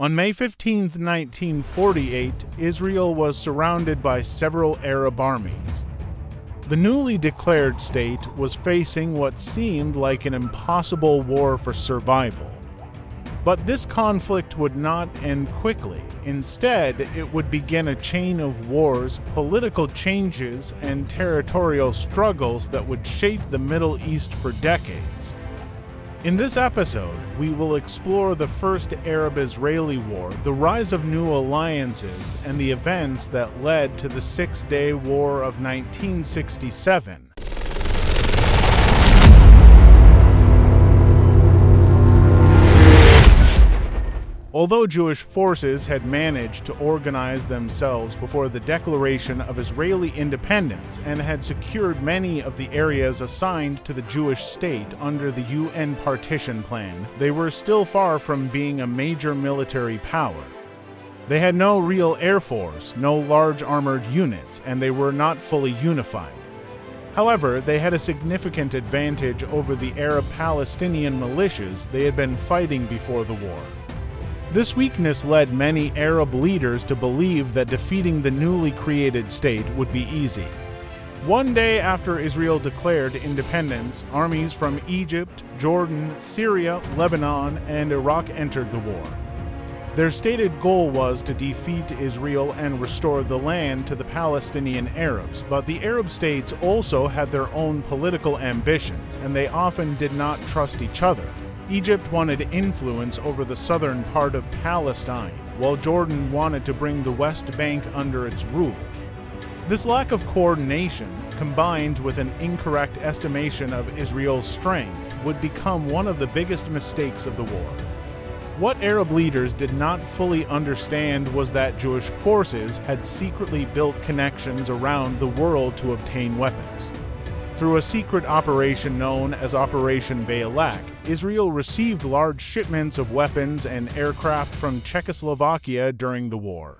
On May 15, 1948, Israel was surrounded by several Arab armies. The newly declared state was facing what seemed like an impossible war for survival. But this conflict would not end quickly. Instead, it would begin a chain of wars, political changes, and territorial struggles that would shape the Middle East for decades. In this episode, we will explore the First Arab-Israeli War, the rise of new alliances, and the events that led to the Six-Day War of 1967. Although Jewish forces had managed to organize themselves before the declaration of Israeli independence and had secured many of the areas assigned to the Jewish state under the UN partition plan, they were still far from being a major military power. They had no real air force, no large armored units, and they were not fully unified. However, they had a significant advantage over the Arab-Palestinian militias they had been fighting before the war. This weakness led many Arab leaders to believe that defeating the newly created state would be easy. One day after Israel declared independence, armies from Egypt, Jordan, Syria, Lebanon, and Iraq entered the war. Their stated goal was to defeat Israel and restore the land to the Palestinian Arabs, but the Arab states also had their own political ambitions, and they often did not trust each other. Egypt wanted influence over the southern part of Palestine, while Jordan wanted to bring the West Bank under its rule. This lack of coordination, combined with an incorrect estimation of Israel's strength, would become one of the biggest mistakes of the war. What Arab leaders did not fully understand was that Jewish forces had secretly built connections around the world to obtain weapons. Through a secret operation known as Operation Veilak, Israel received large shipments of weapons and aircraft from Czechoslovakia during the war.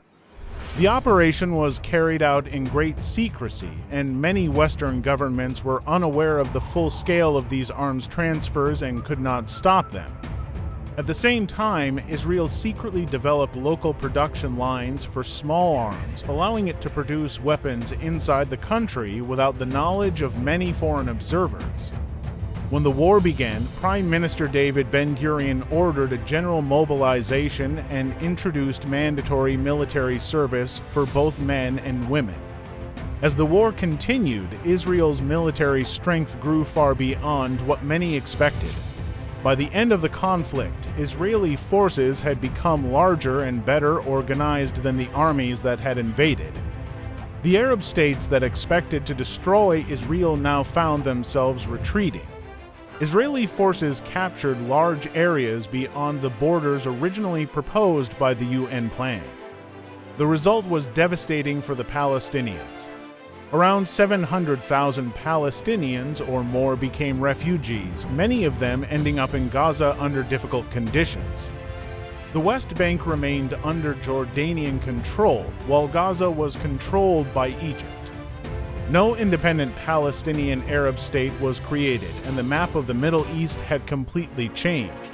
The operation was carried out in great secrecy, and many Western governments were unaware of the full scale of these arms transfers and could not stop them. At the same time, Israel secretly developed local production lines for small arms, allowing it to produce weapons inside the country without the knowledge of many foreign observers. When the war began, Prime Minister David Ben-Gurion ordered a general mobilization and introduced mandatory military service for both men and women. As the war continued, Israel's military strength grew far beyond what many expected. By the end of the conflict, Israeli forces had become larger and better organized than the armies that had invaded. The Arab states that expected to destroy Israel now found themselves retreating. Israeli forces captured large areas beyond the borders originally proposed by the UN plan. The result was devastating for the Palestinians. Around 700,000 Palestinians or more became refugees, many of them ending up in Gaza under difficult conditions. The West Bank remained under Jordanian control, while Gaza was controlled by Egypt. No independent Palestinian Arab state was created, and the map of the Middle East had completely changed.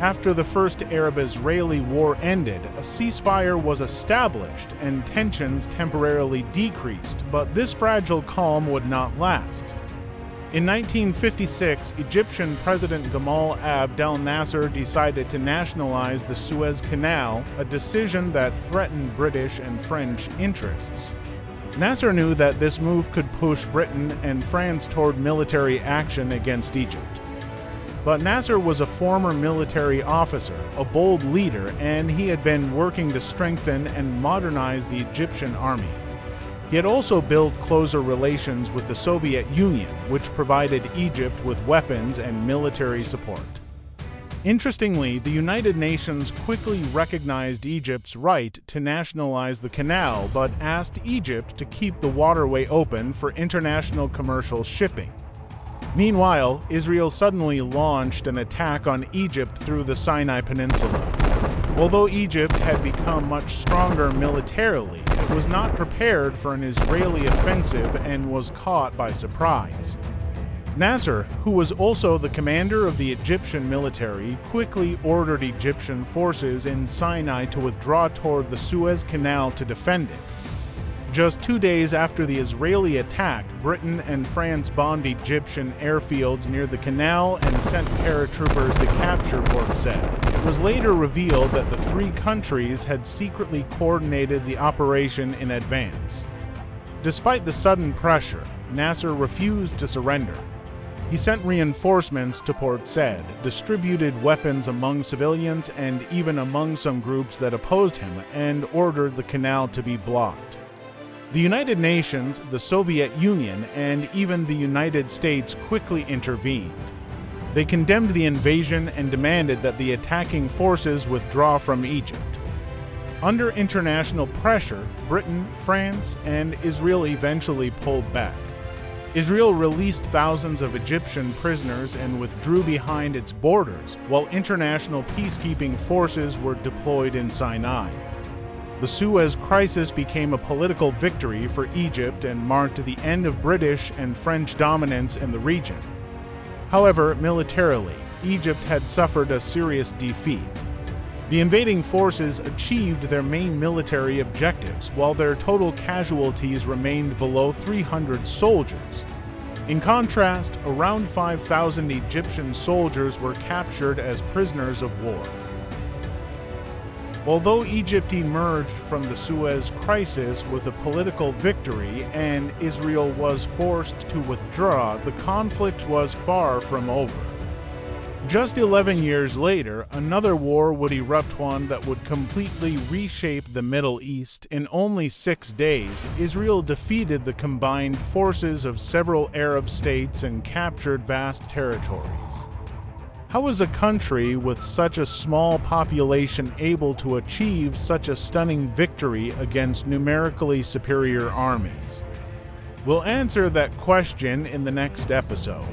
After the First Arab-Israeli War ended, a ceasefire was established and tensions temporarily decreased, but this fragile calm would not last. In 1956, Egyptian President Gamal Abdel Nasser decided to nationalize the Suez Canal, a decision that threatened British and French interests. Nasser knew that this move could push Britain and France toward military action against Egypt. But Nasser was a former military officer, a bold leader, and he had been working to strengthen and modernize the Egyptian army. He had also built closer relations with the Soviet Union, which provided Egypt with weapons and military support. Interestingly, the United Nations quickly recognized Egypt's right to nationalize the canal, but asked Egypt to keep the waterway open for international commercial shipping. Meanwhile, Israel suddenly launched an attack on Egypt through the Sinai Peninsula. Although Egypt had become much stronger militarily, it was not prepared for an Israeli offensive and was caught by surprise. Nasser, who was also the commander of the Egyptian military, quickly ordered Egyptian forces in Sinai to withdraw toward the Suez Canal to defend it. Just 2 days after the Israeli attack, Britain and France bombed Egyptian airfields near the canal and sent paratroopers to capture Port Said. It was later revealed that the three countries had secretly coordinated the operation in advance. Despite the sudden pressure, Nasser refused to surrender. He sent reinforcements to Port Said, distributed weapons among civilians and even among some groups that opposed him, and ordered the canal to be blocked. The United Nations, the Soviet Union, and even the United States quickly intervened. They condemned the invasion and demanded that the attacking forces withdraw from Egypt. Under international pressure, Britain, France, and Israel eventually pulled back. Israel released thousands of Egyptian prisoners and withdrew behind its borders, while international peacekeeping forces were deployed in Sinai. The Suez Crisis became a political victory for Egypt and marked the end of British and French dominance in the region. However, militarily, Egypt had suffered a serious defeat. The invading forces achieved their main military objectives, while their total casualties remained below 300 soldiers. In contrast, around 5,000 Egyptian soldiers were captured as prisoners of war. Although Egypt emerged from the Suez Crisis with a political victory and Israel was forced to withdraw, the conflict was far from over. Just 11 years later, another war would erupt, one that would completely reshape the Middle East. In only 6 days, Israel defeated the combined forces of several Arab states and captured vast territories. How is a country with such a small population able to achieve such a stunning victory against numerically superior armies? We'll answer that question in the next episode.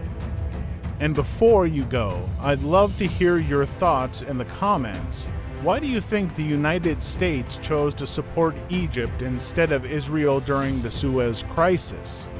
And before you go, I'd love to hear your thoughts in the comments. Why do you think the United States chose to support Egypt instead of Israel during the Suez Crisis?